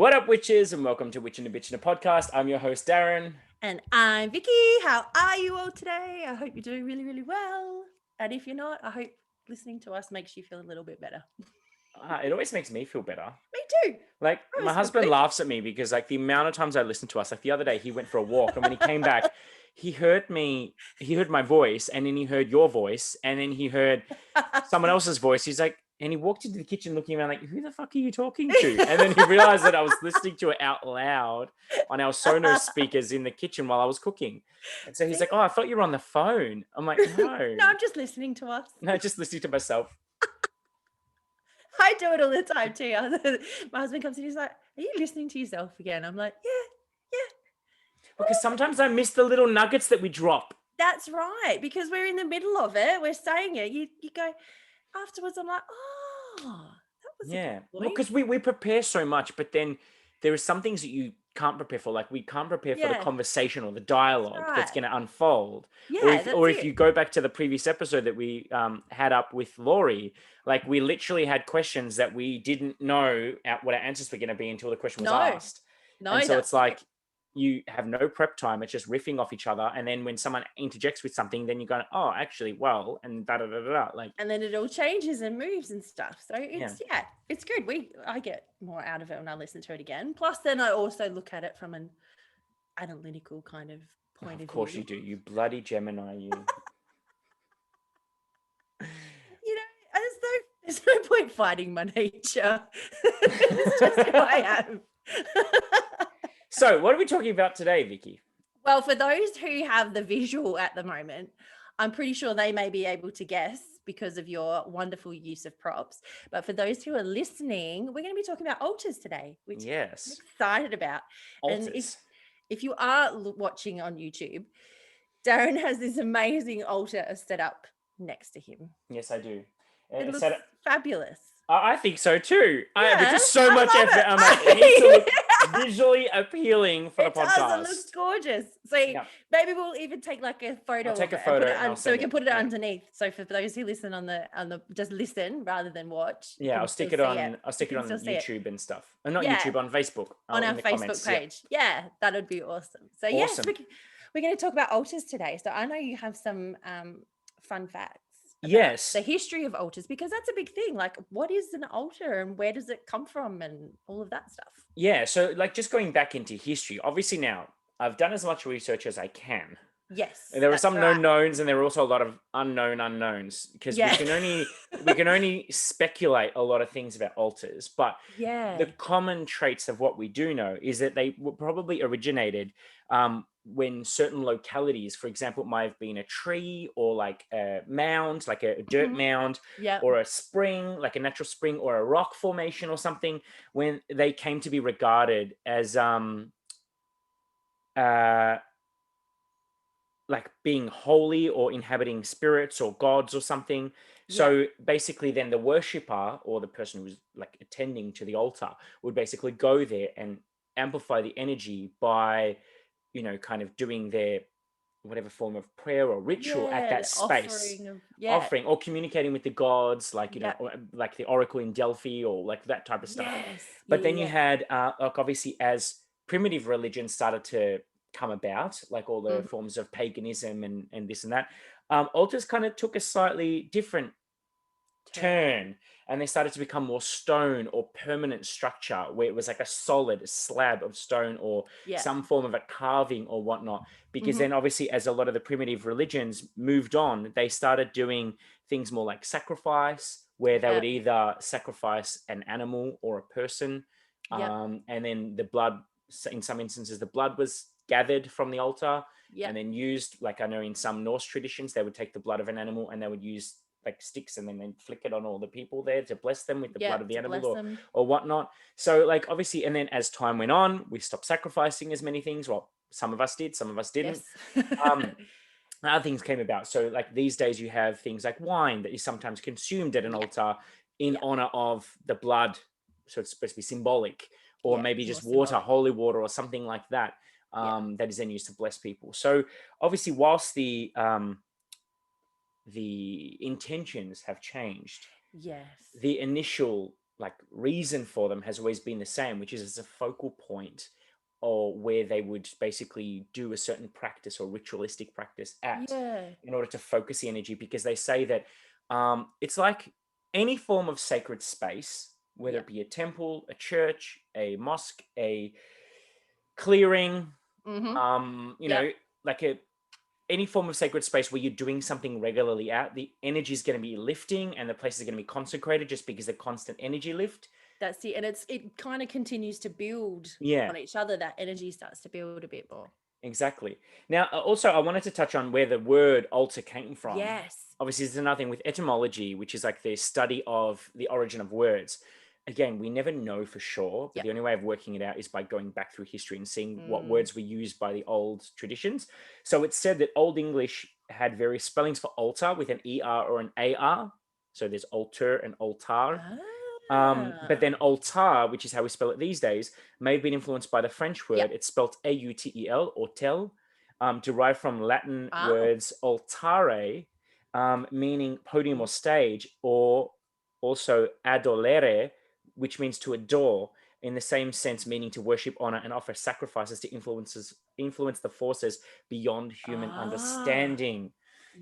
What up, witches, and welcome to Witchin and Bitchin, a podcast. I'm your host, Darren. And I'm Vicky. How are you all today? I hope you're doing really, really well. And if you're not, I hope listening to us makes you feel a little bit better. It always makes me feel better. Me too. Like, my husband laughs at me because, like, the amount of times I listen to us, like the other day, he went for a walk, and when he came back, he heard my voice, and then he heard your voice, and then he heard someone else's voice. He's like, and he walked into the kitchen looking around like, who the fuck are you talking to? And then he realized that I was listening to it out loud on our Sonos speakers in the kitchen while I was cooking. And so he's like, oh, I thought you were on the phone. I'm like, no. No, I'm just listening to us. No, just listening to myself. I do it all the time too. My husband comes in, he's like, are you listening to yourself again? I'm like, yeah. Because sometimes I miss the little nuggets that we drop. That's right. Because we're in the middle of it. We're saying it. You go afterwards. I'm like, that was a good point. Because we prepare so much, but then there are some things that you can't prepare for. Like, we can't prepare for the conversation or the dialogue that's going to unfold. Or if you go back to the previous episode that we had up with Laurie, like, we literally had questions that we didn't know what our answers were going to be until the question was asked. And so it's like, you have no prep time. It's just riffing off each other. And then when someone interjects with something, then you go, oh, actually, well, and da-da-da-da-da. Like, and then it all changes and moves and stuff. So it's good. I get more out of it when I listen to it again. Plus, then I also look at it from an analytical kind of point of view. Of course you do. You bloody Gemini, you. You know, there's no point fighting my nature. It's just who I am. So what are we talking about today, Vicky? Well, for those who have the visual at the moment, I'm pretty sure they may be able to guess because of your wonderful use of props. But for those who are listening, we're going to be talking about altars today, which I'm excited about. Altars. And if you are watching on YouTube, Darren has this amazing altar set up next to him. Yes, I do. It looks fabulous. I think so too. It's just so much effort. I'm like, it needs to look visually appealing for the podcast. It looks gorgeous. So maybe we'll even take like a photo. I'll take a photo so we can put it underneath. So for those who listen on the just listen rather than watch. Yeah, I'll stick it on. I'll stick it on YouTube and stuff. Not YouTube, on Facebook. On our Facebook page. Yeah, that would be awesome. So yes, we're going to talk about altars today. So I know you have some fun facts. Yes, the history of altars, because that's a big thing. Like, what is an altar and where does it come from and all of that stuff? Yeah, so like just going back into history, obviously now I've done as much research as I can. Yes, there are some known knowns and there are also a lot of unknown unknowns because we can only speculate a lot of things about altars. But the common traits of what we do know is that they were probably originated when certain localities, for example, it might have been a tree or like a mound, like a dirt mound, or a spring, like a natural spring or a rock formation or something, when they came to be regarded as like being holy or inhabiting spirits or gods or something. So basically then the worshipper or the person who's like attending to the altar would basically go there and amplify the energy by, kind of doing their whatever form of prayer or ritual at that space, offering or communicating with the gods, like, or, like the oracle in Delphi or like that type of stuff. But then you had, like, obviously as primitive religions started to come about, like all the forms of paganism and this and that, altars kind of took a slightly different turn, and they started to become more stone or permanent structure where it was like a solid slab of stone or some form of a carving or whatnot, because then obviously as a lot of the primitive religions moved on, they started doing things more like sacrifice, where they would either sacrifice an animal or a person, and then the blood, in some instances the blood was gathered from the altar and then used, like I know in some Norse traditions they would take the blood of an animal and they would use like sticks and then they'd flick it on all the people there to bless them with the blood of the animal or whatnot. So like obviously, and then as time went on, we stopped sacrificing as many things. Well, some of us did, some of us didn't. Other things came about. So like these days you have things like wine that is sometimes consumed at an altar in honor of the blood. So it's supposed to be symbolic, or maybe just water, holy water or something like that. That is then used to bless people. So obviously whilst the intentions have changed, the initial like reason for them has always been the same, which is as a focal point, or where they would basically do a certain practice or ritualistic practice at, Yeah. in order to focus the energy, because they say that it's like any form of sacred space, whether Yeah. it be a temple, a church, a mosque, a clearing, Mm-hmm. you Yep. know, like a any form of sacred space where you're doing something regularly at, the energy is going to be lifting and the place is going to be consecrated just because the constant energy lift. That's it. And it kind of continues to build Yeah, on each other. That energy starts to build a bit more. exactly. Now, also, I wanted to touch on where the word altar came from. Yes. Obviously, there's another thing with etymology, which is like the study of the origin of words. Again, we never know for sure, but Yep. the only way of working it out is by going back through history and seeing what Mm. words were used by the old traditions. So it's said that Old English had various spellings for altar with an ER or an AR. So there's altar and altar. But Ah. then altar, which is how we spell it these days, may have been influenced by the French word. Yep. It's spelled autel or tel, derived from Latin Oh. words altare, meaning podium or stage, or also adolere, which means to adore, in the same sense, meaning to worship, honor, and offer sacrifices to influence the forces beyond human Ah. understanding.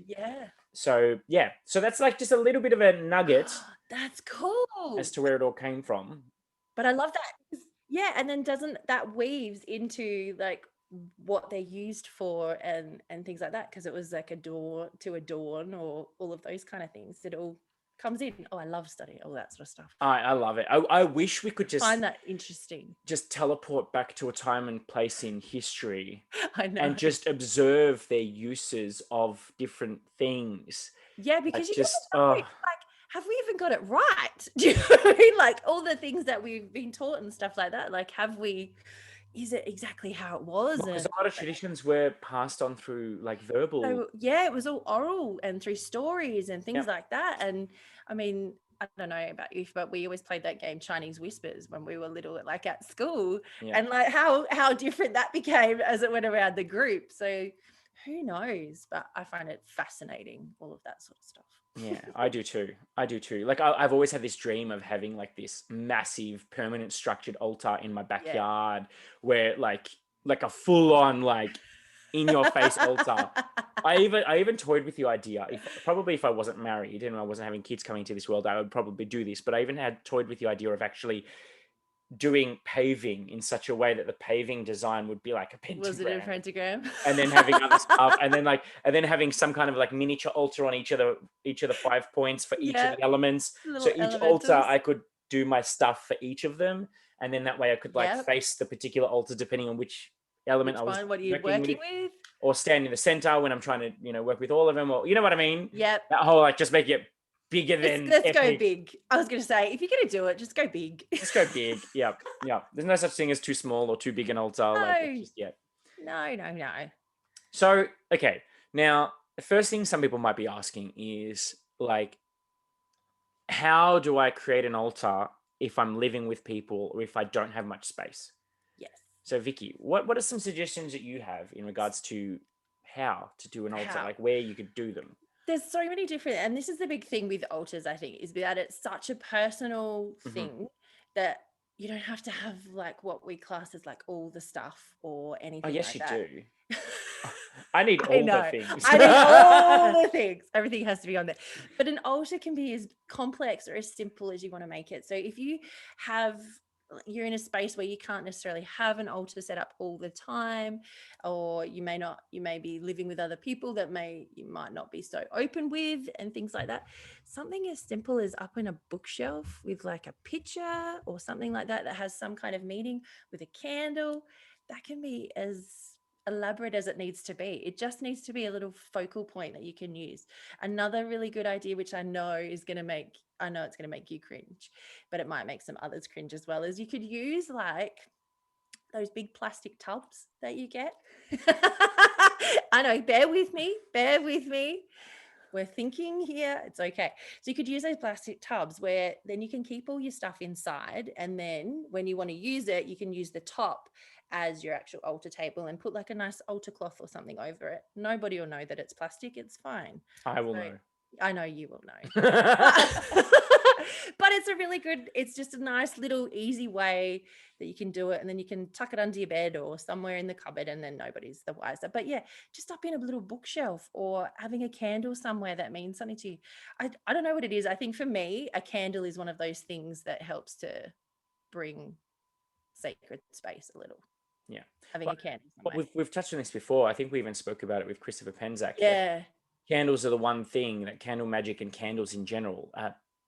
Yeah. So yeah, so that's like just a little bit of a nugget That's as cool. to where it all came from. But I love that. Yeah, and then doesn't that weaves into like what they're used for and things like that, because it was like adorn or all of those kind of things. It all comes in. Oh, I love studying all that sort of stuff. I love it. I wish we could Find that interesting. just teleport back to a time and place in history I know. and just observe their uses of different things. Yeah, because Like you just never know. Like, have we even got it right? Do you know what I mean? Like all the things that we've been taught and stuff like that. Like, have we? Is it exactly how it was? because And a lot of traditions were passed on through like verbal. so yeah, it was all oral and through stories and things Yeah, like that. And I mean, I don't know about you, but we always played that game Chinese Whispers when we were little, like at school, yeah, and like how different that became as it went around the group. So who knows? But I find it fascinating, all of that sort of stuff. yeah. I do too. I do too. Like I've always had this dream of having like this massive, permanent, structured altar in my Yeah. backyard, where like a full on like in your face altar. I even toyed with the idea. If I wasn't married and I wasn't having kids coming into this world, I would probably do this. But I even had toyed with the idea of actually doing paving in such a way that the paving design would be like a Was it a pentagram, pentagram? and then having other stuff, and then having some kind of like miniature altar on each of the 5 points for each of Yeah, the elements. So little each altar, elementals. I could do my stuff for each of them, and then that way I could like Yep. face the particular altar depending on which element Which I was one? What are you working working with, with? or stand in the center when I'm trying to, work with all of them, or you know what I mean? Yep. That whole like just make it bigger than Let's go epic. big. I was going to say, if you're going to do it, just go big. Just go big. Yeah. Yeah. There's no such thing as too small or too big an altar. Like it's No, just, yeah. no. So, okay. Now, the first thing some people might be asking is like, how do I create an altar if I'm living with people or if I don't have much space? Yes. So, Vicky, what are some suggestions that you have in regards to how to do an altar, How? like where you could do them? There's so many different, and this is the big thing with altars, I think, is that it's such a personal Mhm. thing that you don't have to have like what we class as like all the stuff or Oh, anything yes, like you that. do. I need I all the know. things. I need all the things. Everything has to be on there. But an altar can be as complex or as simple as you want to make it. So if you're in a space where you can't necessarily have an altar set up all the time, or you may be living with other people that you might not be so open with and things like that. Something as simple as up in a bookshelf with like a picture or something like that has some kind of meaning with a candle, that can be as elaborate as it needs to be. It just needs to be a little focal point that you can use. Another really good idea, which I know it's going to make you cringe, but it might make some others cringe as well, is you could use like those big plastic tubs that you get. I know, bear with me. We're thinking here. It's okay. So you could use those plastic tubs where then you can keep all your stuff inside. And then when you want to use it, you can use the top as your actual altar table and put like a nice altar cloth or something over it. Nobody will know that it's plastic. It's fine. I will So know. I know you will know. But it's a really good, it's just a nice little easy way that you can do it, and then you can tuck it under your bed or somewhere in the cupboard, and then nobody's the wiser. But yeah, just up in a little bookshelf or having a candle somewhere that means something to you. I don't know what it is. I think for me, a candle is one of those things that helps to bring sacred space a little. Yeah. Having Well, a candle but somewhere. we've touched on this before. I think we even spoke about it with Christopher Penzak. That Yeah. candles are the one thing that candle magic and candles in general,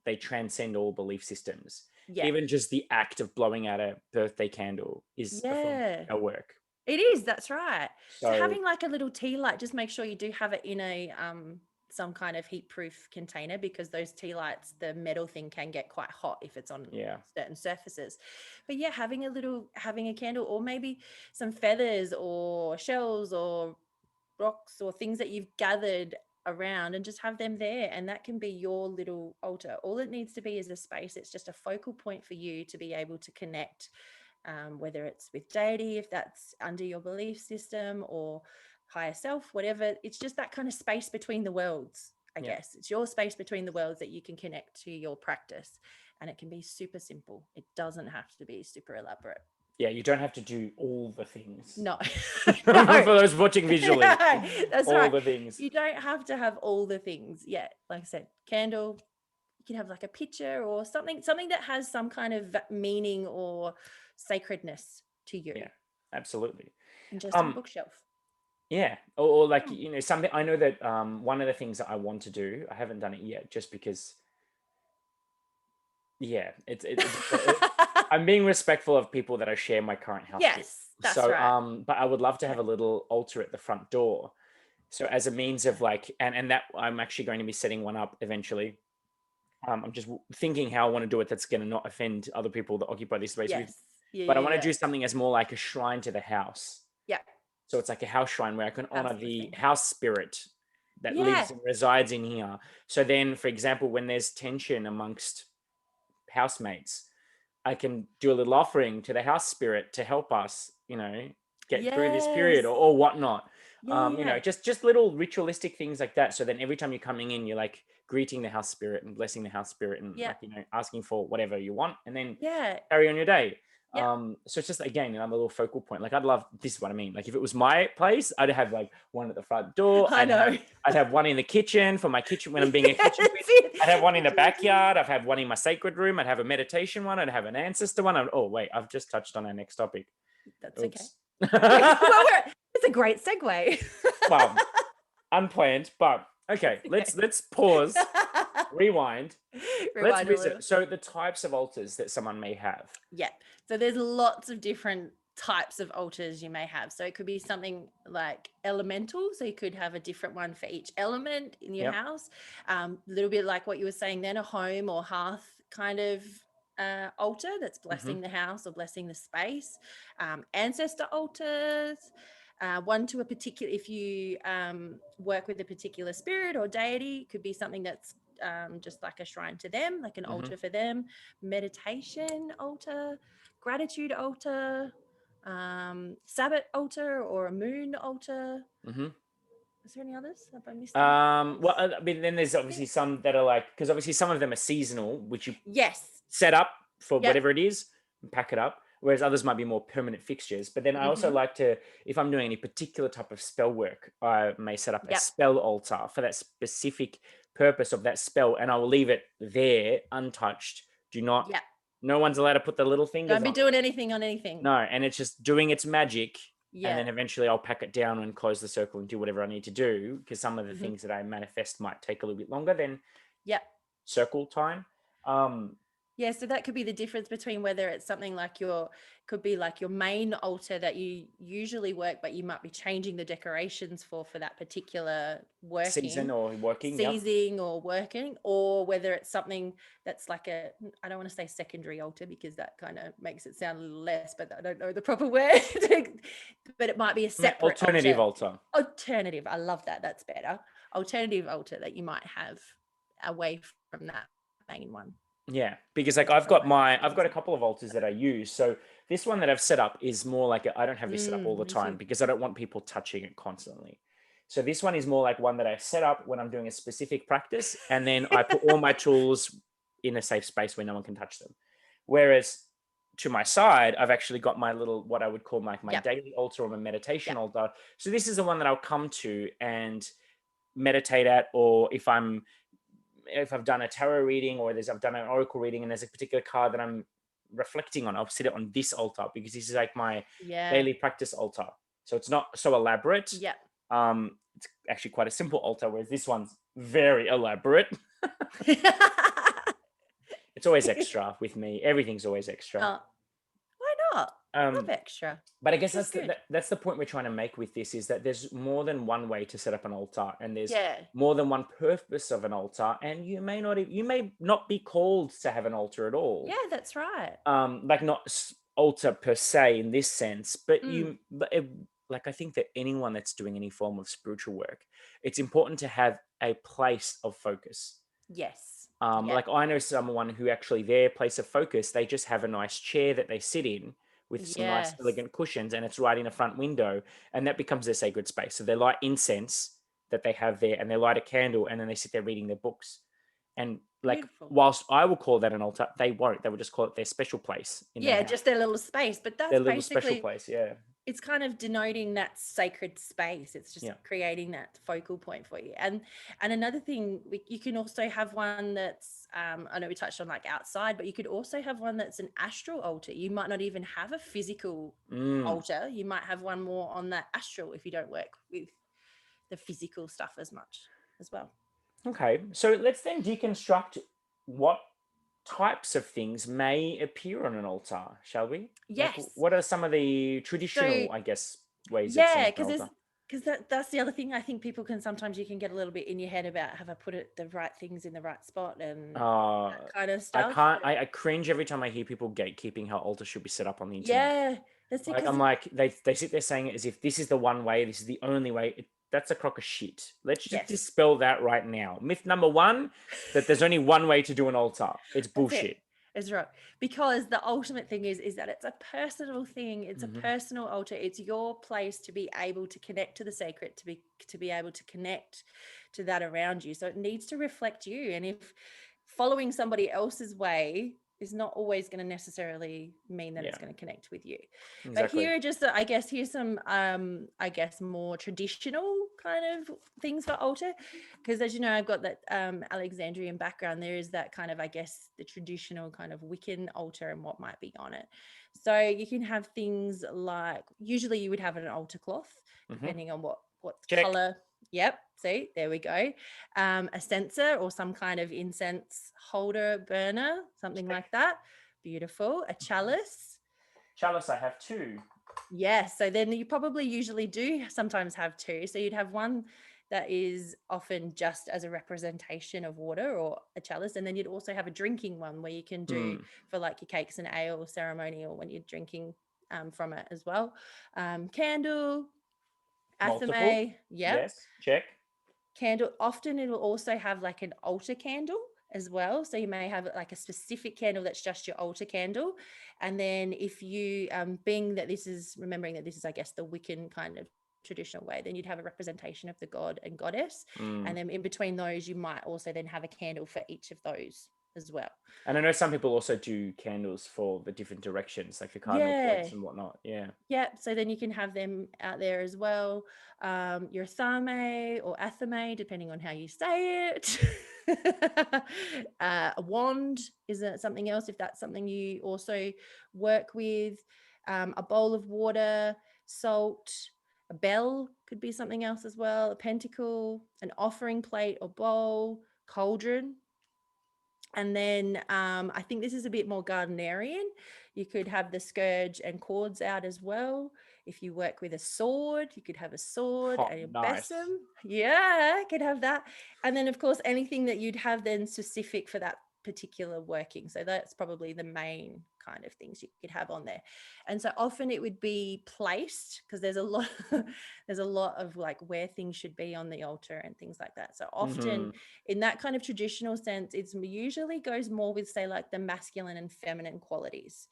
they transcend all belief systems. Yeah. Even just the act of blowing out a birthday candle is a form of Yeah. spell work. It is, that's right. So So having like a little tea light, just make sure you do have it in a some kind of heat proof container, because those tea lights, the metal thing can get quite hot if it's on yeah, certain surfaces. But yeah, having a candle, or maybe some feathers or shells or rocks or things that you've gathered around, and just have them there, and that can be your little altar. All it needs to be is a space. It's just a focal point for you to be able to connect, whether it's with deity, if that's under your belief system, or higher self, whatever. It's just that kind of space between the worlds, I yeah, guess. It's your space between the worlds that you can connect to your practice, and it can be super simple. It doesn't have to be super elaborate. yeah. You don't have to do all the things. No. For No. those watching visually, No, that's all right. the things. You don't have to have all the things. Yeah, like I said, candle. You can have like a picture or something that has some kind of meaning or sacredness to you, Yeah, absolutely. and just on a bookshelf. Yeah, or like, Hmm. you know, something. I know that one of the things that I want to do, I haven't done it yet, just because. Yeah, I'm being respectful of people that I share my current house with. Yes, that's So, right. but I would love to Yeah. have a little altar at the front door. So as a means of like, and that I'm actually going to be setting one up eventually. I'm just thinking how I want to do it that's going to not offend other people that occupy this space with. Yes. Yeah, But I yeah, want to yeah. do something as more like a shrine to the house. Yeah. So it's like a house shrine where I can honor the Absolutely. house spirit that Yeah. lives and resides in here. So then, for example, when there's tension amongst housemates, I can do a little offering to the house spirit to help us, you know, get through this period, Yes. or whatnot. Yeah, You know, yeah. just little ritualistic things like that. So then every time you're coming in, you're like greeting the house spirit and blessing the house spirit, and Yeah. like, you know, asking for whatever you want, and then Yeah. carry on your day. Yeah. So it's just, again, another little focal point. Like, I'd love, this is what I mean. Like, if it was my place, I'd have like one at the front door. I know. I'd have one in the kitchen for my kitchen when I'm being a Yeah, kitchen that's witch. it. I'd have one in the Kitchen witch. backyard. I'd have one in my sacred room. I'd have a meditation one. I'd have an ancestor one. Oh wait, I've just touched on our next topic. That's okay. Oops. Well, it's a great segue. Well, unplanned, but okay. Let's pause, rewind. Let's Rewind a little. visit. So the types of altars that someone may have. Yeah. So there's lots of different types of altars you may have. So it could be something like elemental. So you could have a different one for each element in your Yep. house. A little bit like what you were saying then, a home or hearth kind of altar that's blessing the house or blessing the space. Ancestor altars. One to a particular, if you work with a particular spirit or deity, could be something that's just like a shrine to them, like an altar for them. Meditation altar, gratitude altar, sabbat altar, or a moon altar. Is there any others? Have I missed any? Well, I mean, then there's obviously some that are like, because obviously some of them are seasonal, which you Yes. set up for Yep. whatever it is and pack it up, whereas others might be more permanent fixtures. But then I also like to, if I'm doing any particular type of spell work, I may set up a spell altar for that specific purpose of that spell, and I will leave it there untouched. Do not, Yep. no one's allowed to put the little fingers Don't be on doing anything on anything. No, and it's just doing its magic. Yeah. And then eventually I'll pack it down and close the circle and do whatever I need to do, because some of the things that I manifest might take a little bit longer than circle time. Yeah, so that could be the difference between whether it's something like could be like your main altar that you usually work, but you might be changing the decorations for that particular working season or working, or working, or whether it's something that's like I don't want to say secondary altar, because that kind of makes it sound a little less, but I don't know the proper word. But it might be a separate alternative altar. Alternative. I love that. That's better. Alternative altar that you might have away from that main one. Yeah, because like I've got a couple of altars that I use. So this one that I've set up is more like I don't have this set up all the time because I don't want people touching it constantly. So this one is more like one that I set up when I'm doing a specific practice, and then I put all my tools in a safe space where no one can touch them. Whereas to my side, I've actually got my little, what I would call my Yep. daily altar or my meditation Yep. altar. So this is the one that I'll come to and meditate at, or if I've done a tarot reading, or I've done an oracle reading and there's a particular card that I'm reflecting on, I'll sit it on this altar, because this is like my Yeah. daily practice altar. So it's not so elaborate. Yep. It's actually quite a simple altar, whereas this one's very elaborate. It's always extra with me. Everything's always extra. Oh, why not? Love Um, extra. but I guess Extra's good. that's the point we're trying to make with this, is that there's more than one way to set up an altar, and there's Yeah. more than one purpose of an altar, and you may not be called to have an altar at all. Yeah, that's right. Like not altar per se in this sense, but Mm. like I think that anyone that's doing any form of spiritual work, it's important to have a place of focus. Yes. Yeah. Like I know someone who actually, their place of focus, they just have a nice chair that they sit in with some nice Yes. elegant cushions, and it's right in a front window, and that becomes their sacred space. So they light incense that they have there, and they light a candle, and then they sit there reading their books. And like, Beautiful. whilst I will call that an altar, they won't. They will just call it their special place in their Yeah, house. just their little space. But that's Their little special basically, place, yeah. it's kind of denoting that sacred space. It's just Yeah. creating that focal point for you. And another thing, you can also have one that's, I know we touched on like outside, but you could also have one that's an astral altar. You might not even have a physical altar. You might have one more on that astral if you don't work with the physical stuff as much as well. Okay, so let's then deconstruct what types of things may appear on an altar, shall we? Like, Yes. what are some of the traditional, So I guess, ways of yeah, seeing an because altar? that's the other thing. I think people can sometimes, you can get a little bit in your head about, have I put the right things in the right spot and that kind of I stuff. can't. I cringe every time I hear people gatekeeping how altars should be set up on the internet. Yeah, that's it. Like, I'm like, they sit there saying it as if this is the one way, this is the only way. That's a crock of shit. Let's just Yes. dispel that right now. Myth number one, that there's only one way to do an altar. It's bullshit. It's right, because the ultimate thing is that it's a personal thing. It's a personal altar. It's your place to be able to connect to the sacred, to be able to connect to that around you. So it needs to reflect you. And if following somebody else's way is not always going to necessarily mean that it's going to connect with you. Exactly. But here are just, I guess, here's some, I guess, more traditional kind of things for altar. Because as you know, I've got that Alexandrian background. There is that kind of, I guess, the traditional kind of Wiccan altar and what might be on it. So you can have things like, usually you would have an altar cloth, depending on what color. Yep. See, there we go. A censer or some kind of incense holder, burner, something like that. Beautiful. A chalice. Chalice, I have two. Yes. So then you probably usually do sometimes have two. So you'd have one that is often just as a representation of water, or a chalice. And then you'd also have a drinking one where you can do for like your cakes and ale ceremony, or when you're drinking from it as well. Candle, athame. Yep. Yes, check. Candle. Often it will also have like an altar candle as well. So you may have like a specific candle that's just your altar candle. And then if you, remembering that this is, I guess, the Wiccan kind of traditional way, then you'd have a representation of the god and goddess. And then in between those, you might also then have a candle for each of those as well. And I know some people also do candles for the different directions, like the cardinal points and whatnot. Yeah. So then you can have them out there as well. Your thame or athame, depending on how you say it. A wand is something else, if that's something you also work with. A bowl of water, salt. A bell could be something else as well. A pentacle, an offering plate or bowl, cauldron. And then I think this is a bit more Gardnerian. You could have the scourge and cords out as well. If you work with a sword, you could have a sword and a besom. Yeah, could have that. And then, of course, anything that you'd have then specific for that particular working. So that's probably the main kind of things you could have on there. And so often it would be placed, because there's a lot of like where things should be on the altar and things like that. So often in that kind of traditional sense, it's usually goes more with, say, like the masculine and feminine qualities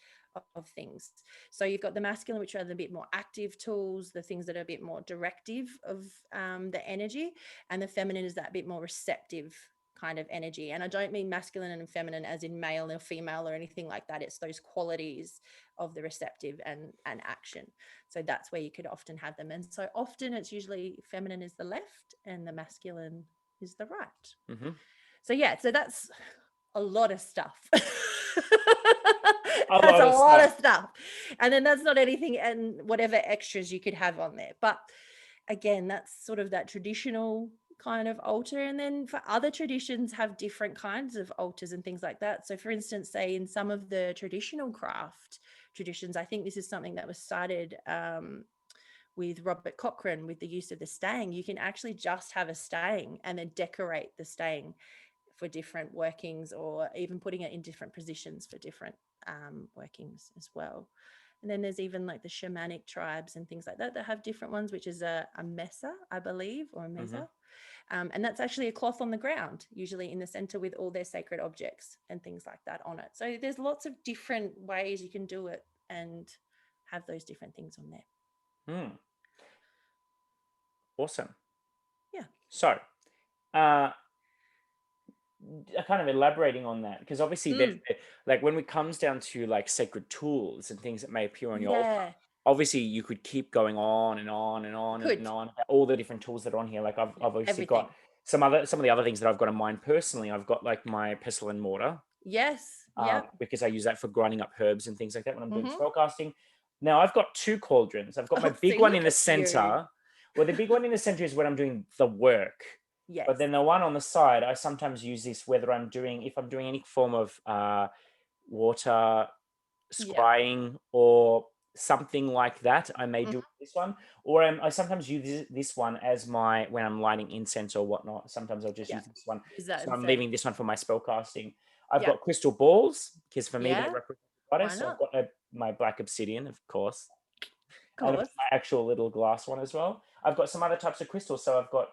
of things. So you've got the masculine, which are the bit more active tools, the things that are a bit more directive of the energy, and the feminine is that bit more receptive kind of energy. And I don't mean masculine and feminine as in male or female or anything like that. It's those qualities of the receptive and action. So that's where you could often have them. And so often it's usually feminine is the left and the masculine is the right. Mm-hmm. So yeah, so that's a lot of stuff. A That's lot a of lot of stuff. stuff. And then that's not anything, and whatever extras you could have on there. But again, that's sort of that traditional kind of altar. And then for other traditions have different kinds of altars and things like that. So for instance, say in some of the traditional craft traditions, I think this is something that was started with Robert Cochrane with the use of the staying. You can actually just have a staying and then decorate the staying for different workings, or even putting it in different positions for different workings as well. And then there's even like the shamanic tribes and things like that that have different ones, which is a mesa, I believe, or a mesa. And that's actually a cloth on the ground, usually in the center with all their sacred objects and things like that on it. So there's lots of different ways you can do it and have those different things on there. Awesome. Yeah. So, kind of elaborating on that, because obviously like when it comes down to like sacred tools and things that may appear on your altar, obviously you could keep going on and on and on and on about all the different tools that are on here. Like I've obviously got some of the other things that I've got in mind personally. I've got like my pestle and mortar. Yes. Because I use that for grinding up herbs and things like that when I'm doing spellcasting. Now I've got two cauldrons. I've got my big one in the center. Well, the big one in the center is when I'm doing the work. Yes. But then the one on the side, I sometimes use this whether if I'm doing any form of water scrying or something like that, I may do this one. Or I sometimes use this one as when I'm lighting incense or whatnot. Sometimes I'll just use this one. So I'm leaving this one for my spellcasting. I've got crystal balls, because for me they represent the goddess. So I've got my black obsidian, of course. And my actual little glass one as well. I've got some other types of crystals. So I've got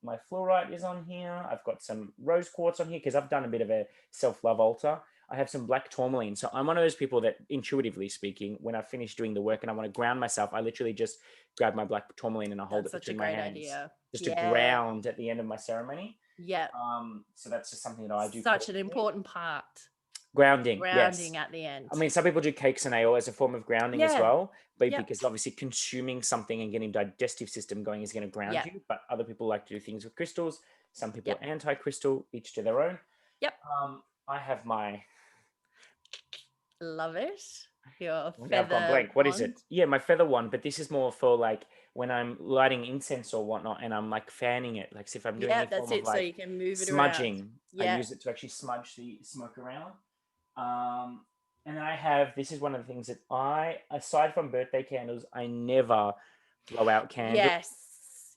my fluorite is on here. I've got some rose quartz on here because I've done a bit of a self-love altar. I have some black tourmaline. So I'm one of those people that, intuitively speaking, when I finish doing the work and I want to ground myself, I literally just grab my black tourmaline and I hold it between my hands. Just to ground at the end of my ceremony. Yeah. So that's just something that I do. Such an important part. Grounding yes. At the end. I mean, some people do cakes and ale as a form of grounding as well, but because obviously consuming something and getting digestive system going is going to ground you. But other people like to do things with crystals. Some people are anti-crystal, each to their own. I have my. Love it. Your feather. I've gone blank. What is it? Yeah, my feather one. But this is more for like when I'm lighting incense or whatnot, and I'm like fanning it. Like if I'm doing any form of like so you can move it smudging, around. I use it to actually smudge the smoke around. And then I have, this is one of the things that aside from birthday candles, I never blow out candles.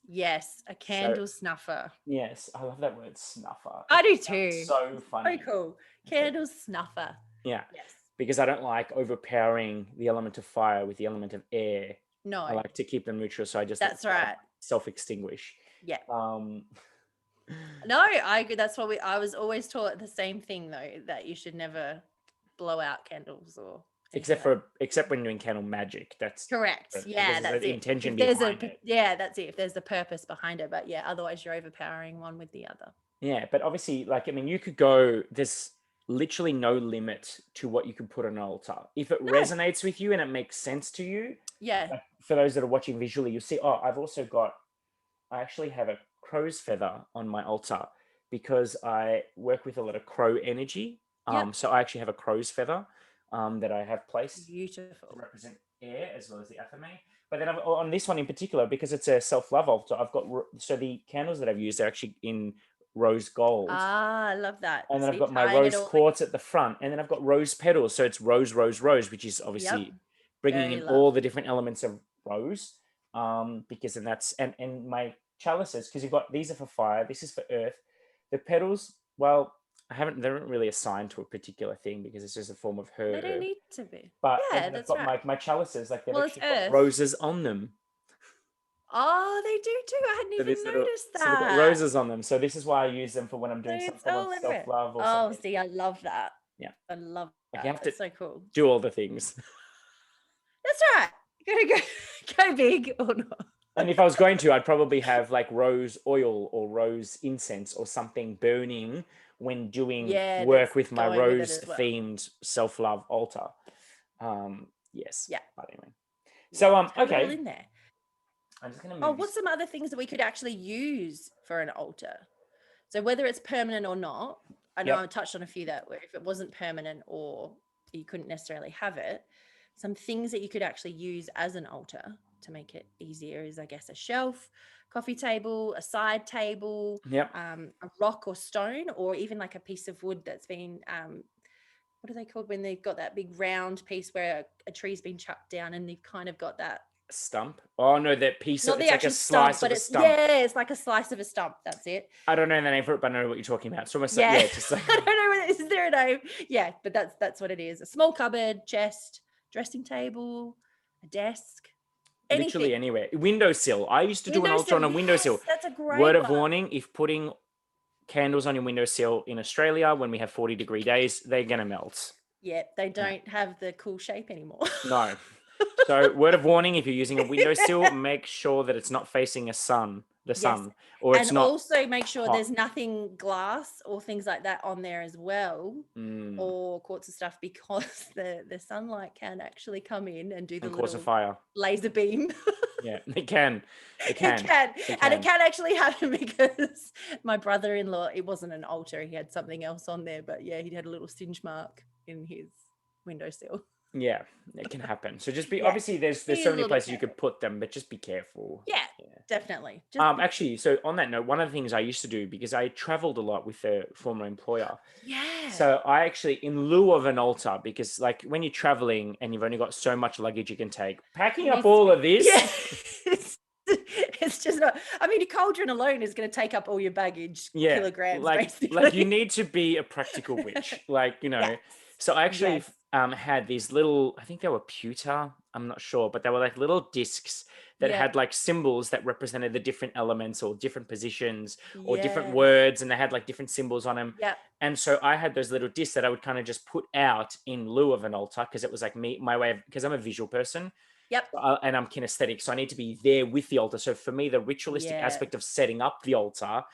Yes, a candle snuffer. Yes, I love that word, snuffer. I do too. So funny. So cool. Candle snuffer. Yeah. Yes. Because I don't like overpowering the element of fire with the element of air. No. I like to keep them neutral, so I just self-extinguish. Yeah. No, I agree. That's what I was always taught the same thing though, that you should never blow out candles or except when doing candle magic. That's correct. Yeah, that's the intention behind it. Yeah, that's it. If there's a purpose behind it, but otherwise you're overpowering one with the other. Yeah, but obviously, like, I mean, you could go. There's literally no limit to what you can put on an altar if it resonates with you and it makes sense to you. Yeah. Like, for those that are watching visually, you'll see. I actually have a crow's feather on my altar because I work with a lot of crow energy. So I actually have a crow's feather that I have placed to represent air as well as the athame. But then on this one in particular, because it's a self-love altar, I've got the candles that I've used are actually in rose gold. I love that. And then I've got my rose quartz at the front, and then I've got rose petals. So it's rose, rose, rose, which is obviously bringing in all the different elements of rose. Because then that's and my chalices, because these are for fire, this is for earth. The petals, well, they're not really assigned to a particular thing because it's just a form of herb. They don't need to be. But I've got my chalices, like they've actually got roses on them. Oh, they do too. I hadn't even noticed that. So they've got roses on them. So this is why I use them for when I'm doing some form of self-love or something. See, I love that. Yeah. I love that. You have to so cool. Do all the things. That's right. Go big or not. And if I was going to, I'd probably have like rose oil or rose incense or something burning when doing Yeah, work that's with my going with it rose as well. themed self-love altar. Yes. Yeah, But anyway. yeah. So Have it all okay. in there. I'm just gonna Oh, move what's this. some other things that we could actually use for an altar? So whether it's permanent or not, I know I Yep. touched on a few that where if it wasn't permanent or you couldn't necessarily have it, some things that you could actually use as an altar to make it easier is, I guess, a shelf, coffee table, a side table, Yep. a rock or stone, or even like a piece of wood that's been, what are they called when they've got that big round piece where a tree's been chopped down and you've kind of got that, Stump. Oh no, that piece of not the it's like a actual stump, slice of but a it's, stump. yeah, it's like a slice of a stump. That's it. I don't know the name for it, but I know what you're talking about. It's almost like, Yeah. yeah, just like I don't know whether is there a name. Yeah, but that's what it is. A small cupboard, chest, dressing table, a desk, literally anything. anywhere. Windowsill. I used to do an altar Windowsill. on a windowsill. Yes, that's a Word great of one. warning, if putting candles on your windowsill in Australia when we have 40-degree days, they're gonna melt. Yeah, they don't have the cool shape anymore. No. So word of warning, if you're using a windowsill, make sure that it's not facing the sun, Yes. or And it's not also make sure hot. there's nothing glass or things like that on there as well, Mm, or quartz and stuff, because the sunlight can actually come in and do the and cause a little fire. laser beam. Yeah, it can. It It can. can. It And it can. can actually happen because my brother-in-law, it wasn't an altar, he had something else on there, but yeah, he had a little singe mark in his windowsill. Yeah, it can happen. So just be Yeah, obviously there's be so a many little bit places you careful. could put them, but just be careful. Yeah, Yeah. definitely. Just be Actually, so on that note, one of the things I used to do, because I traveled a lot with a former employer. yeah. So I actually, in lieu of an altar, because like when you're traveling and you've only got so much luggage you can take, packing It up needs to all be, of this. yeah. It's just not, I mean, your cauldron alone is going to take up all your baggage, Yeah, kilograms, like you basically. need to be a practical witch, like Yes. So I actually Yes. had these little, I think they were pewter, I'm not sure, but they were like little discs that Yeah. had like symbols that represented the different elements or different positions or different Yes. words, and they had like different symbols on them. Yep. And so I had those little discs that I would kind of just put out in lieu of an altar, because it was like my way of, because I'm a visual person. Yep. And I'm kinesthetic, so I need to be there with the altar. So for me, the ritualistic Yeah. aspect of setting up the altar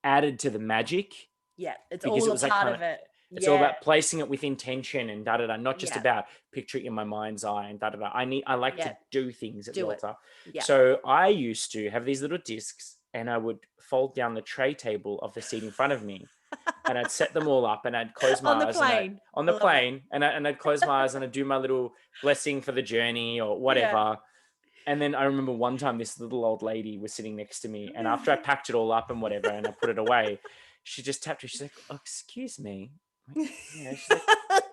added to the magic, Yeah. It's because all it a was like part kind of of, it. it's all Yeah. about placing it with intention and da da da, not just Yeah. about picture it in my mind's eye and da da da. I like Yeah. to do things at the Do it. altar. Yeah. So I used to have these little discs, and I would fold down the tray table of the seat in front of me, and I'd set them all up, and I'd close On my the eyes, and plane. on I the love it. plane, and I'd close my eyes, and I'd do my little blessing for the journey or Yeah. whatever. And then I remember one time this little old lady was sitting next to me, and after I packed it all up and whatever, and I put it away, she just tapped her. She's like, "Oh, excuse me." I'm like, yeah. She's like,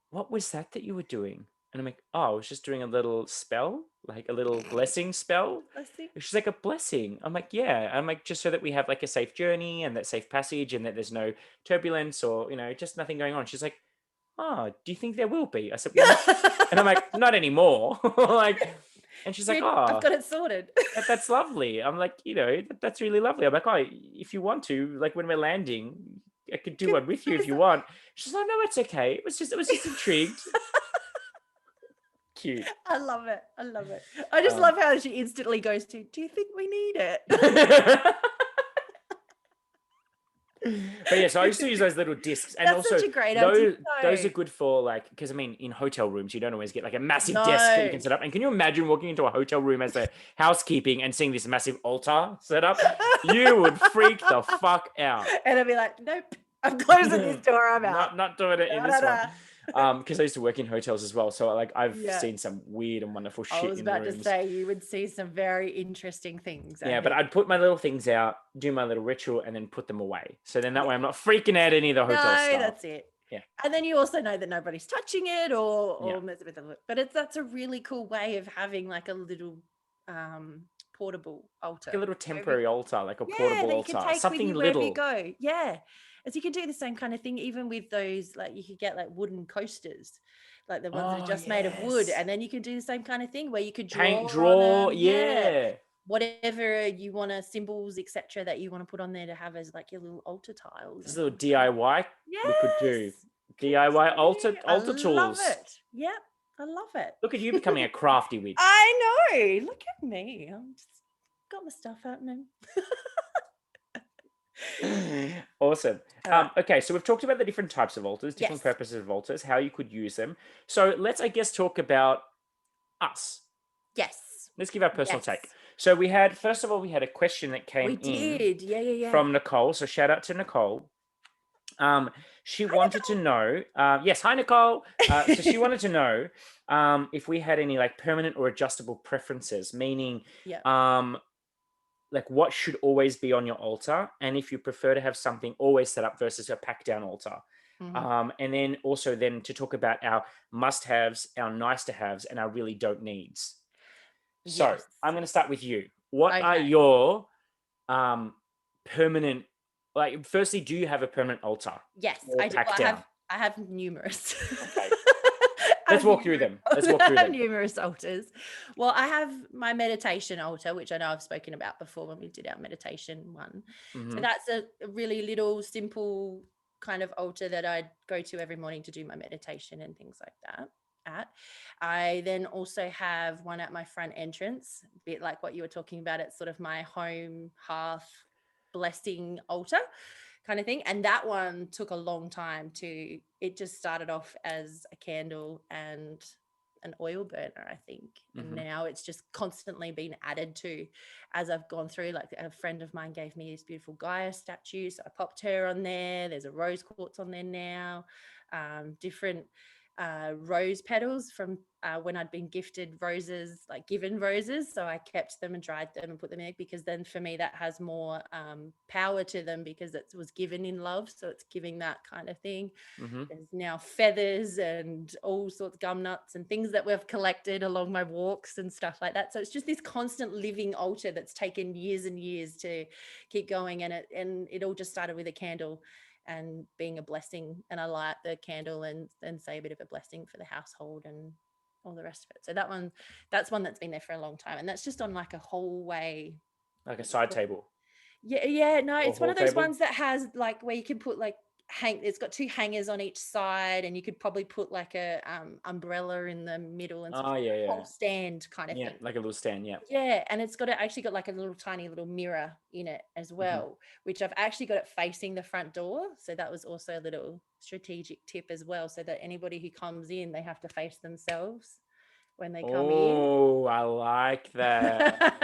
"What was that you were doing?" And I'm like, "Oh, I was just doing a little spell, like a little blessing spell." Blessing. And she's like, "A blessing?" I'm like, "Yeah." I'm like, "Just so that we have like a safe journey and that safe passage, and that there's no turbulence or just nothing going on." She's like, "Oh, do you think there will be?" I said, "Well," and I'm like, "Not anymore." Like, and she's like, Dude, I've "Oh, got it sorted. that's lovely." I'm like, that's really lovely. I'm like, "Oh, if you want to, like when we're landing, I could do Can one with you if you want." She's like, "No, it's okay. I was just intrigued." Cute. I love it. I love it. I just Um, love how she instantly goes to, do you think we need it? But yeah, so I used to use those little discs, and That's also such a great idea. those are good for like, because I mean, in hotel rooms you don't always get like a massive desk that you No. can set up. And can you imagine walking into a hotel room as a housekeeping and seeing this massive altar set up? You would freak the fuck out. And I'd be like, nope, I'm closing this door. I'm out. Not doing it in Da, this da, one. da. Because I used to work in hotels as well, so like I've Yeah. seen some weird and wonderful I shit was in the about to rooms. say you would see some very interesting things. Yeah, but I'd put my little things out, do my little ritual, and then put them away. So then that way I'm not freaking out any of the hotel No, stuff. that's it. Yeah. And then you also know that nobody's touching it or Yeah. messing with it. But that's a really cool way of having like a little portable altar. Like a little temporary altar, like a Yeah, portable that you can altar, take with something you wherever you little. go. Yeah. As you can do the same kind of thing, even with those, like you could get like wooden coasters, like the ones that are just made of wood. Yes. And then you could do the same kind of thing where you could Paint, draw on them. yeah. Whatever you want to, symbols, etc., that you want to put on there to have as like your little altar tiles. This little DIY we could do. Yes, DIY altar I tools. love it. Yep, I love it. Look at you becoming a crafty witch. I know. Look at me. I'm just got my stuff out now. Awesome. All right. Okay, so we've talked about the different types of altars, different Yes. purposes of altars, how you could use them. So let's, I guess, talk about us. Yes. Let's give our personal Yes. take. So we had, first of all, we had a question that came We in did. Yeah. from Nicole. So shout out to Nicole. She wanted to know, yes, hi Nicole. So she wanted to know if we had any like permanent or adjustable preferences, meaning Yeah. like what should always be on your altar, and if you prefer to have something always set up versus a pack down altar. And then also then to talk about our must-haves, our nice-to-haves, and our really don't needs. So Yes. I'm going to start with you. What are Okay. your permanent, like, firstly, do you have a permanent altar Yes, or I do. pack Well, down? I have numerous. Okay. I Let's have walk through them. Let's walk through them. numerous altars. Well, I have my meditation altar, which I know I've spoken about before when we did our meditation one. So that's a really little simple kind of altar that I go to every morning to do my meditation and things like that. I then also have one at my front entrance, a bit like what you were talking about. It's sort of my home hearth blessing altar kind of thing. And that one took a long time to, it just started off as a candle and an oil burner, I think. And now it's just constantly been added to as I've gone through. Like a friend of mine gave me this beautiful Gaia statue, so I popped her on there. There's a rose quartz on there now, different rose petals from when I'd been gifted roses, like given roses. So I kept them and dried them and put them in, because then for me that has more power to them, because it was given in love. So it's giving that kind of thing. There's now feathers and all sorts of gum nuts and things that we've collected along my walks and stuff like that. So it's just this constant living altar that's taken years and years to keep going. And it all just started with a candle and being a blessing, and I light the candle and say a bit of a blessing for the household and all the rest of it. So that's one that's been there for a long time, and that's just on like a hallway, Like a side table yeah no, or it's one hall of those table? ones that has like where you can put like it's got two hangers on each side, and you could probably put like a umbrella in the middle and sort Oh, of yeah, whole stand kind of yeah, thing. like a little stand, yeah. Yeah, and it's actually got like a little tiny little mirror in it as well, which I've actually got it facing the front door. So that was also a little strategic tip as well, so that anybody who comes in, they have to face themselves when they come in. Oh, I like that.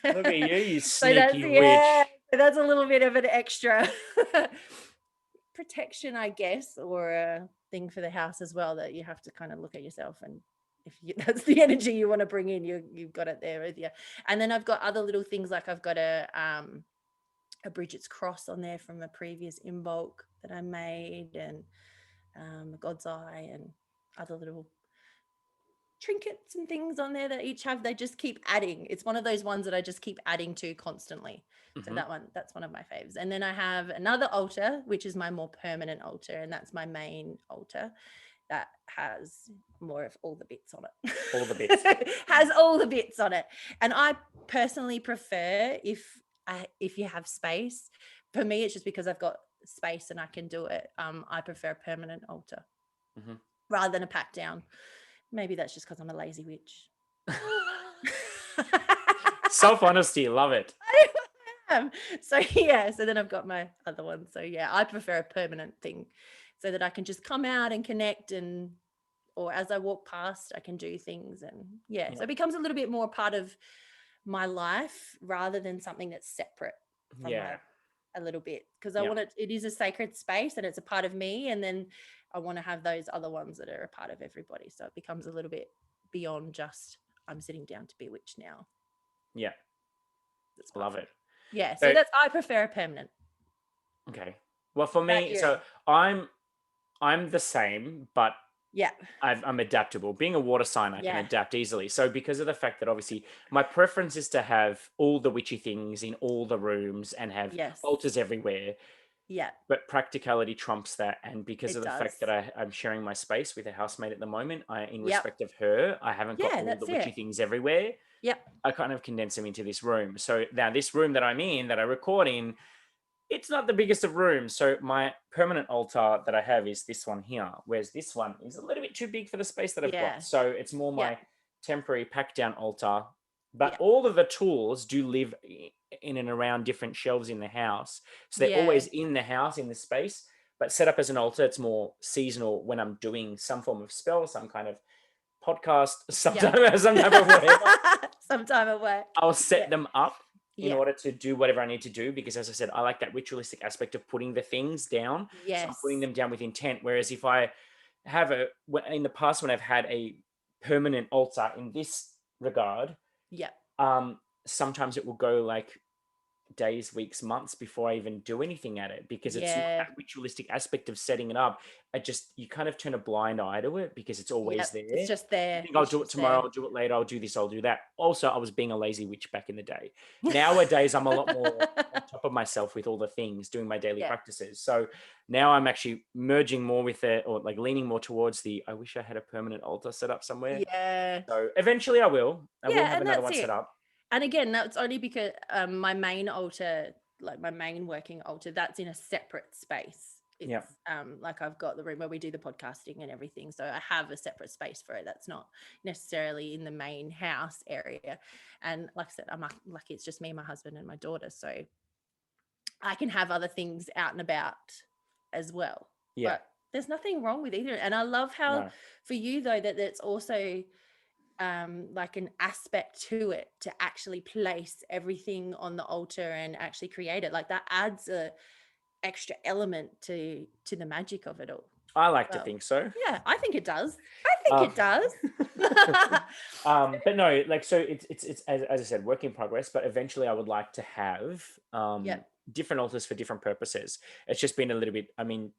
Look at you So that's, sneaky yeah, witch. so that's a little bit of an extra protection, I guess, or a thing for the house as well, that you have to kind of look at yourself, and if that's the energy you want to bring in, you've got it there with you. And then I've got other little things, like I've got a Bridget's cross on there from a previous in bulk that I made, and a God's eye, and other little trinkets and things on there that each have, they just keep adding. It's one of those ones that I just keep adding to constantly. So that's one of my faves. And then I have another altar, which is my more permanent altar, and that's my main altar that has more of all the bits on it. All the bits. Has all the bits on it. And I personally prefer, if you have space, for me it's just because I've got space and I can do it. I prefer a permanent altar rather than a pack down. Maybe that's just because I'm a lazy witch. Self-honesty, love it. I am. So yeah, so then I've got my other one. So yeah, I prefer a permanent thing, so that I can just come out and connect, and or as I walk past, I can do things. And yeah, so it becomes a little bit more part of my life rather than something that's separate from my, a little bit, because I want it is a sacred space and it's a part of me, and then I want to have those other ones that are a part of everybody, so it becomes a little bit beyond just I'm sitting down to be a witch now. Yeah, love it. Yeah, so that's, I prefer a permanent. Okay, well for me, so I'm the same, but yeah, I'm adaptable. Being a water sign, I can adapt easily. So because of the fact that obviously my preference is to have all the witchy things in all the rooms and have altars everywhere. Yeah. But practicality trumps that. And because of the fact that I'm sharing my space with a housemate at the moment, in respect of her, I haven't got all the witchy things everywhere. Yep. I kind of condense them into this room. So now this room that I'm in, that I record in, it's not the biggest of rooms. So my permanent altar that I have is this one here, whereas this one is a little bit too big for the space that I've got. So it's more my temporary pack down altar But all of the tools do live in and around different shelves in the house. So they're always in the house, in the space, but set up as an altar, it's more seasonal when I'm doing some form of spell, some kind of podcast, some type of whatever. Sometime at work. I'll set them up in Yeah. order to do whatever I need to do, because as I said, I like that ritualistic aspect of putting the things down. So I'm putting them down with intent. Whereas if I have in the past when I've had a permanent altar in this regard, sometimes it will go like days, weeks, months before I even do anything at it, because it's not that ritualistic aspect of setting it up. You kind of turn a blind eye to it because it's always there. It's just there. I think I'll do it tomorrow, I'll do it later, I'll do this, I'll do that. Also, I was being a lazy witch back in the day. Nowadays, I'm a lot more on top of myself with all the things, doing my daily practices. So now I'm actually merging more with it, or like leaning more towards I wish I had a permanent altar set up somewhere. So eventually I will have another one set up. And again, that's only because my main altar, like my main working altar, that's in a separate space. It's like I've got the room where we do the podcasting and everything. So I have a separate space for it. That's not necessarily in the main house area. And like I said, I'm lucky it's just me, my husband and my daughter. So I can have other things out and about as well. Yeah. But there's nothing wrong with either. And I love how for you though, that it's also like an aspect to it to actually place everything on the altar and actually create it. Like that adds a extra element to the magic of it all. I like to think so. Yeah, I think it does. It does. But no, like, so it's as I said, work in progress, but eventually I would like to have different altars for different purposes. It's just been a little bit,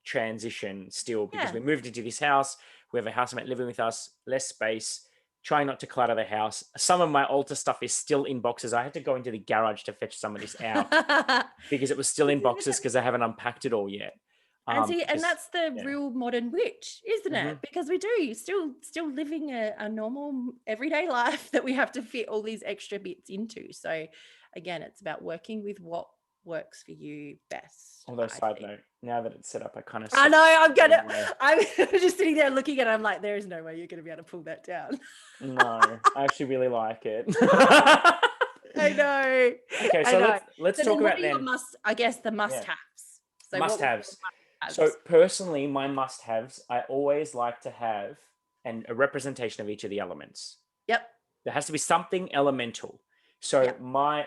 transition still, because we moved into this house. We have a housemate living with us, less space, trying not to clutter the house. Some of my altar stuff is still in boxes. I had to go into the garage to fetch some of this out because it was still in boxes because I haven't unpacked it all yet. And that's the real modern witch, isn't it? Because we do still living a normal everyday life that we have to fit all these extra bits into. So again, it's about working with what works for you best. Although, side note, now that it's set up, I know I'm just sitting there looking at it. I'm like, there is no way you're gonna be able to pull that down. No, I actually really like it. I know. Okay, so let's talk about then. The must-haves. So must-haves. So personally, my must-haves, I always like to have a representation of each of the elements. Yep. There has to be something elemental. So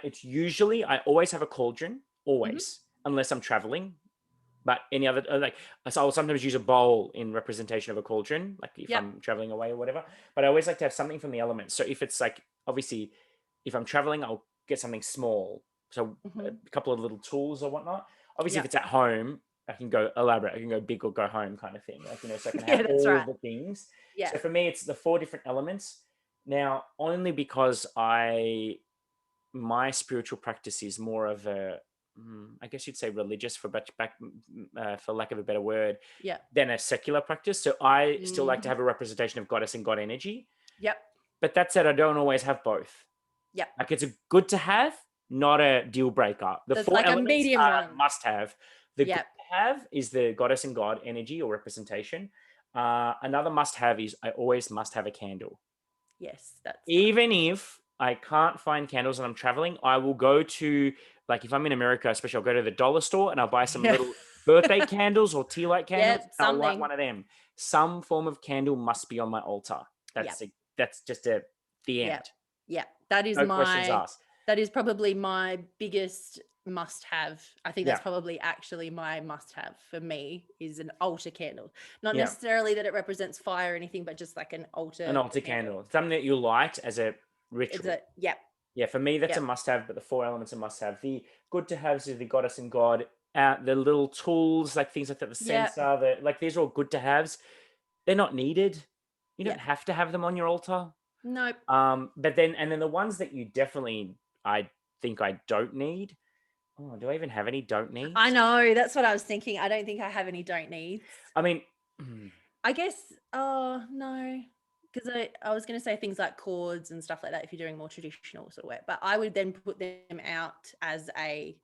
it's usually, I always have a cauldron, always, unless I'm traveling. But any other, so I'll sometimes use a bowl in representation of a cauldron, like if I'm traveling away or whatever. But I always like to have something from the elements. So if it's like, obviously, if I'm traveling, I'll get something small. So a couple of little tools or whatnot. Obviously, if it's at home, I can go elaborate. I can go big or go home kind of thing. So I can have all the things. Yeah. So for me, it's the 4 different elements. Now, only because my spiritual practice is more of a, I guess you'd say religious for lack of a better word, than a secular practice. So I still like to have a representation of goddess and god energy. Yep. But that said, I don't always have both. Yep. Like it's a good to have, not a deal breaker. The 4 elements are must have. The good to have is the goddess and god energy or representation. Another must have is I always must have a candle. Yes, that's even if I can't find candles and I'm traveling, I will go to, like if I'm in America, especially, I'll go to the dollar store and I'll buy some little birthday candles or tea light candles. I'll light one of them. Some form of candle must be on my altar. That's just the end. Yeah, that is questions asked. That is probably my biggest must-have. I think that's probably actually my must-have for me is an altar candle. Not necessarily that it represents fire or anything, but just like an altar candle. Something that you light as a ritual. Yeah, for me, that's a must-have, but the 4 elements are must-have. The good to haves is the goddess and god. The little tools, like things like that, the censer, these are all good to haves. They're not needed. You don't have to have them on your altar. Nope. But then the ones that you definitely, I think I don't need. Oh, do I even have any don't needs? I know. That's what I was thinking. I don't think I have any don't needs. I mean, I guess, no. Because I was going to say things like cords and stuff like that if you're doing more traditional sort of work. But I would then put them out as a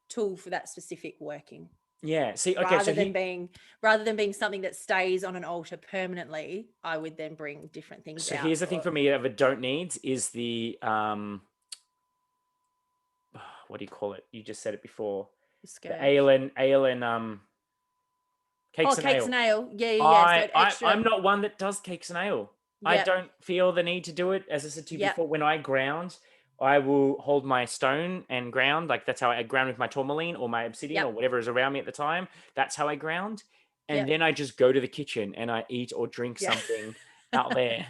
tool for that specific working. Yeah. See, okay. rather than being something that stays on an altar permanently. I would then bring different things So out here's the thing for me of a don't needs is the what do you call it? You just said it before. the The scourge. cakes Oh, and cakes ale. and ale. Yeah, yeah, yeah. So an I'm extra. not one that does cakes and ale. I Yep, don't feel the need to do it. As I said to you yep, before, when I ground, I will hold my stone and ground. Like that's how I ground with my tourmaline or my obsidian yep, or whatever is around me at the time. That's how I ground. And yep, then I just go to the kitchen and I eat or drink yeah. something out there.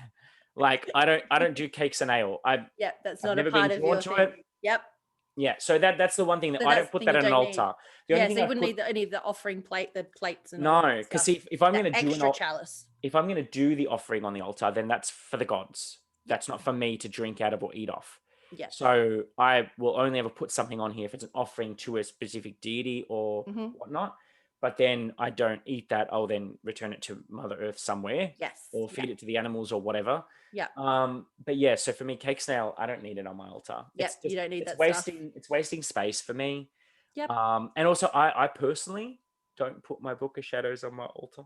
Like I don't do cakes and ale. Yep, that's I've not a never been part of drawn your to it. thing. Yep. Yeah, so that's the one thing that So I that's don't the put thing that you on an don't need. altar. The only Yeah, thing so you I wouldn't put need any of the offering plate, the plates and all of no, that because stuff. if I'm That going to do extra chalice. if I'm going to do the offering on the altar, then that's for the gods. Yep. That's not for me to drink out of or eat off. Yep. So I will only ever put something on here if it's an offering to a specific deity or Mm-hmm. whatnot. But then I don't eat that. I'll then return it to Mother Earth somewhere Yes. or Yep. feed it to the animals or whatever. Yep. But yeah, so for me, cake snail, I don't need it on my altar. Yep. You don't need It's that stuff. wasting space for me. Yep. And also I personally don't put my Book of Shadows on my altar.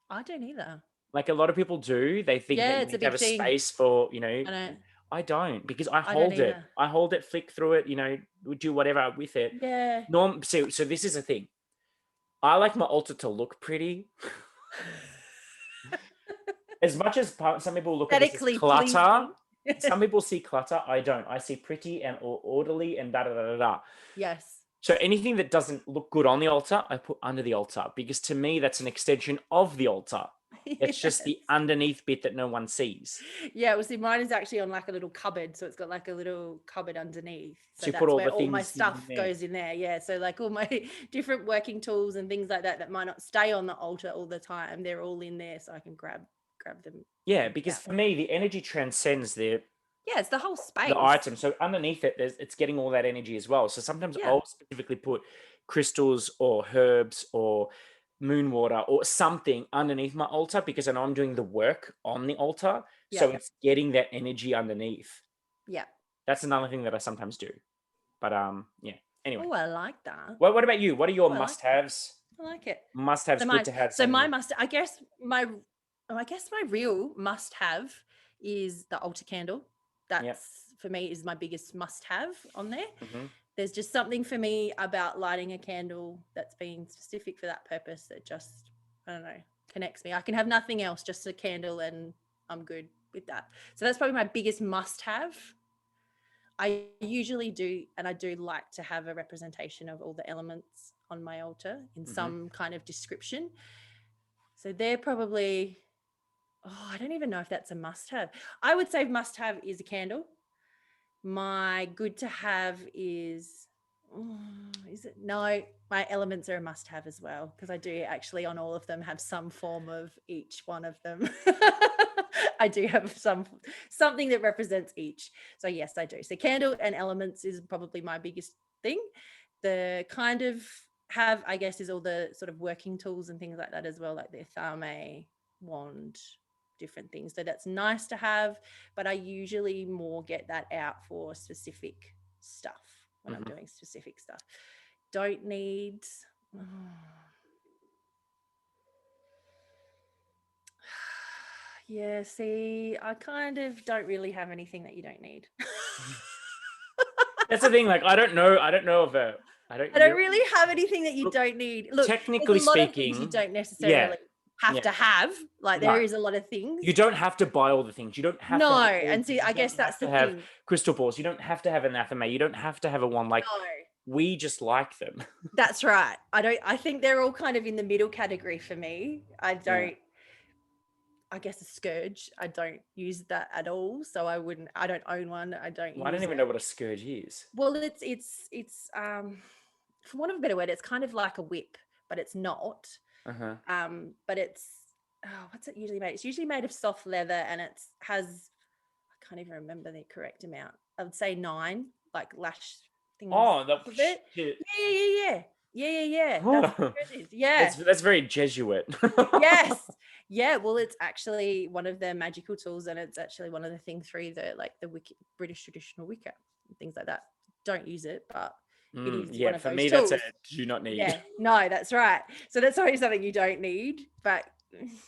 I don't either. Like a lot of people do. They think that Yeah, you it's a need to have big a thing. space for, I don't. I don't because I don't either. I hold it, flick through it, we do whatever with it. Yeah. So this is a thing. I like my altar to look pretty. As much as some people look at this as Aesthetically clutter, pleasing. some people see clutter. I don't. I see pretty and orderly and da da da da da. Yes. So anything that doesn't look good on the altar, I put under the altar because to me that's an extension of the altar. It's just Yes. the underneath bit that no one sees. Yeah, well, see, mine is actually on like a little cupboard, so it's got like a little cupboard underneath. So So you put that's all where the all my things in stuff there. goes in there. Yeah, so like all my different working tools and things like that that might not stay on the altar all the time, they're all in there, so I can grab them. Yeah, And, yeah, because for me the energy transcends yeah, it's the whole the space. item. So underneath it, it's getting all that energy as well. So sometimes Yeah, I'll specifically put crystals or herbs or moon water or something underneath my altar because I know I'm doing the work on the altar. yeah, So it's getting that energy underneath. yeah. That's another thing that I sometimes do. But yeah. Anyway, Oh, I like that. what about you? What are your Oh, I like that. must-haves? I like it. Must-haves, So good my to have so my something. must I guess my real must have is the altar candle. Yep. That's for me is my biggest must have on there. Mm-hmm. There's just something for me about lighting a candle that's been specific for that purpose that just, I don't know, connects me. I can have nothing else, just a candle, and I'm good with that. So that's probably my biggest must have. I usually do, and I do like to have a representation of all the elements on my altar in some kind of description. So they're probably, I don't even know if that's a must have. I would say must have is a candle. My good to have is it? No, my elements are a must have as well because I do actually on all of them have some form of each one of them. I do have something that represents each. So yes, I do. So candle and elements is probably my biggest thing. The kind of have, I guess, is all the sort of working tools and things like that as well, like the thame, wand, different things. So that's nice to have, but I usually more get that out for specific stuff when I'm doing specific stuff. Don't need. Yeah, see, I kind of don't really have anything that you don't need. That's the thing. Like I don't know of a. I don't. I don't really have anything that you Look, don't need. Look, there's technically a lot of things you speaking, don't yeah, necessarily have yeah, to have. Like there right. is a lot of things. You don't have to buy all the things. You don't have to No, have and see, altars. I You guess don't that's have the to have thing. crystal balls. You don't have to have anathema. You don't have to have a one. Like No. we just like them. That's right. I think they're all kind of in the middle category for me. Yeah. I guess a scourge. I don't use that at all. So I don't own one. I don't Well, I don't use even it. know what a scourge is. Well, it's for want of a better word, it's kind of like a whip, but it's not. Uh-huh. But it's what's it usually made? It's usually made of soft leather and it has I can't even remember the correct amount. I would say 9 like lash things Oh, off of it. shit. Yeah. That's what it is. Yeah. That's very Jesuit. Yes. Yeah. Well, it's actually one of their magical tools, and it's actually one of the things through the like the British traditional Wicca and things like that. Don't use it, but It is Yeah, one of for those me, that's a tools. do not need. Yeah, no, that's right. So that's already something you don't need. But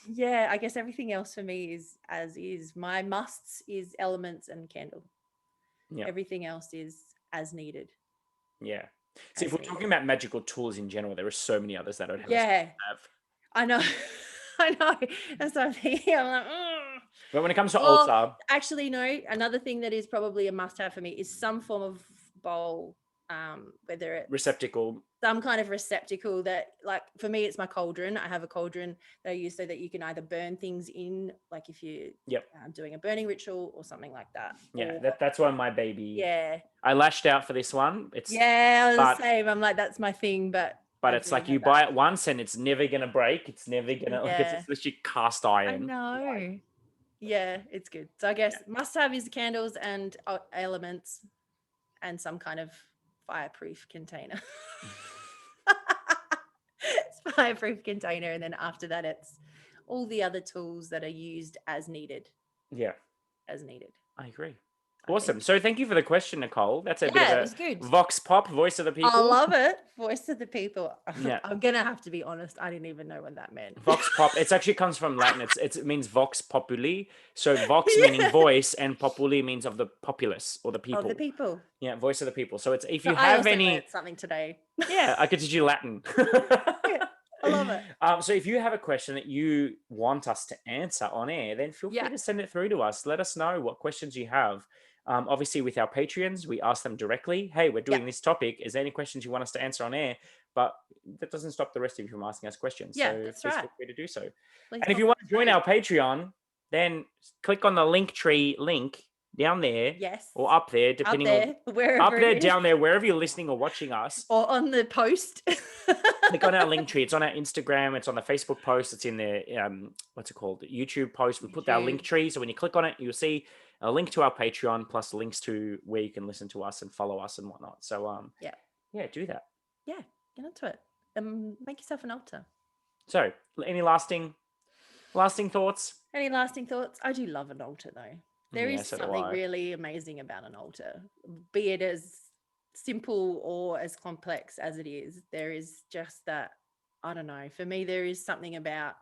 yeah, I guess everything else for me is as is. My musts is elements and candle. Yeah. Everything else is as needed. Yeah. See, if As we're needed. talking about magical tools in general, there are so many others that I would have us Yeah, have. I know. I know. That's what I'm thinking. I'm like, But when it comes to Or altar, actually, no. Another thing that is probably a must-have for me is some form of bowl, whether it's receptacle, some kind of receptacle that, like, for me, it's my cauldron. I have a cauldron that I use so that you can either burn things in, like if you're yep. doing a burning ritual or something like that. Yeah, Or, that's why my baby. yeah, I lashed out for this one. It's yeah, I was but the same. I'm like, that's my thing, but I it's do like have you that. buy it once and it's never gonna break. It's never gonna Yeah, it's literally cast I iron. know. Yeah, it's good. So I guess must have is the candles and elements and some kind of fireproof container. It's fireproof container. And then after that, it's all the other tools that are used as needed. Yeah, As needed. I agree. I think. Awesome. So thank you for the question, Nicole. That's a bit of Yeah, it a was good. vox pop, voice of the I people. love it. Voice of the people. Yeah. I'm gonna have to be honest. I didn't even know what that meant. Vox pop. It actually comes from Latin. It means vox populi. So vox Yeah. meaning voice, and populi means of the populace or the people. Of the people. Yeah, voice of the people. So it's if So you I have also any. learned something today. Yeah, I could teach you Latin. Yeah, I love it. So if you have a question that you want us to answer on air, then feel free to send it through to us. Let us know what questions you have. Obviously, with our Patreons, we ask them directly. Hey, we're doing this topic. Is there any questions you want us to answer on air? But that doesn't stop the rest of you from asking us questions. Yeah, So that's please right. feel free to do so. Please And if you want to join our Patreon, then click on the Linktree link down there. Yes. Or up there, depending on wherever up there, it is. down there, wherever you're listening or watching us. Or on the post. Click on our link tree. It's on our Instagram. It's on the Facebook post. It's in the what's it called? The YouTube post. We put our link tree. So when you click on it, you'll see a link to our Patreon plus links to where you can listen to us and follow us and whatnot. So yeah, do that. Yeah, get into it. Make yourself an altar. So any lasting thoughts? Any lasting thoughts? I do love an altar though. There is something really amazing about an altar, be it as simple or as complex as it is. There is just that, I don't know, for me there is something about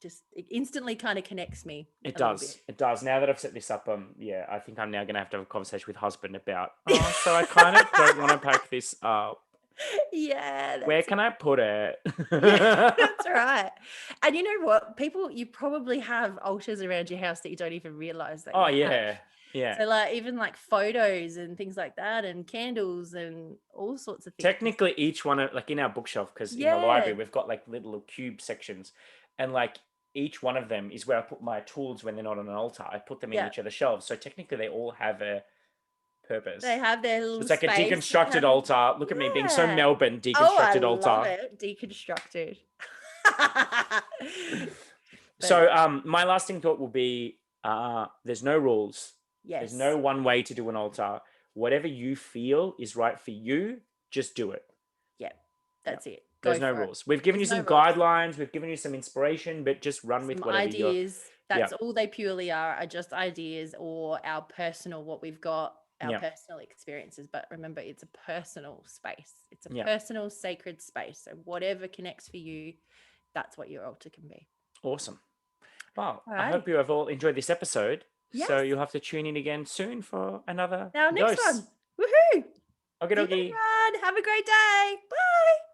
just it instantly kind of connects me. It does. Now that I've set this up, I think I'm now gonna have to have a conversation with husband about so I kind of don't want to pack this up. Yeah. Where can I put it? Yeah, that's right. And you know what? You probably have altars around your house that you don't even realize that. Yeah. So like even like photos and things like that and candles and all sorts of things. Technically each one of like in our bookshelf, because in the library we've got like little cube sections, and like each one of them is where I put my tools when they're not on an altar. I put them in each of the shelves. So technically they all have a purpose. They have their little It's like space. A deconstructed altar. Look at me being so Melbourne. Deconstructed altar. I love it. Deconstructed. So my lasting thought will be there's no rules. Yes. There's no one way to do an altar. Whatever you feel is right for you, just do it. Yeah, that's it. There's no rules. We've given you some guidelines. We've given you some inspiration, but just run with whatever ideas. That's all they purely are just ideas or our personal, what we've got, our personal experiences. But remember, it's a personal space. It's a personal, sacred space. So whatever connects for you, that's what your altar can be. Awesome. Well, I hope you have all enjoyed this episode. Yes. So you'll have to tune in again soon for another next one. Woohoo! Okie dokie. Have a great day. Bye.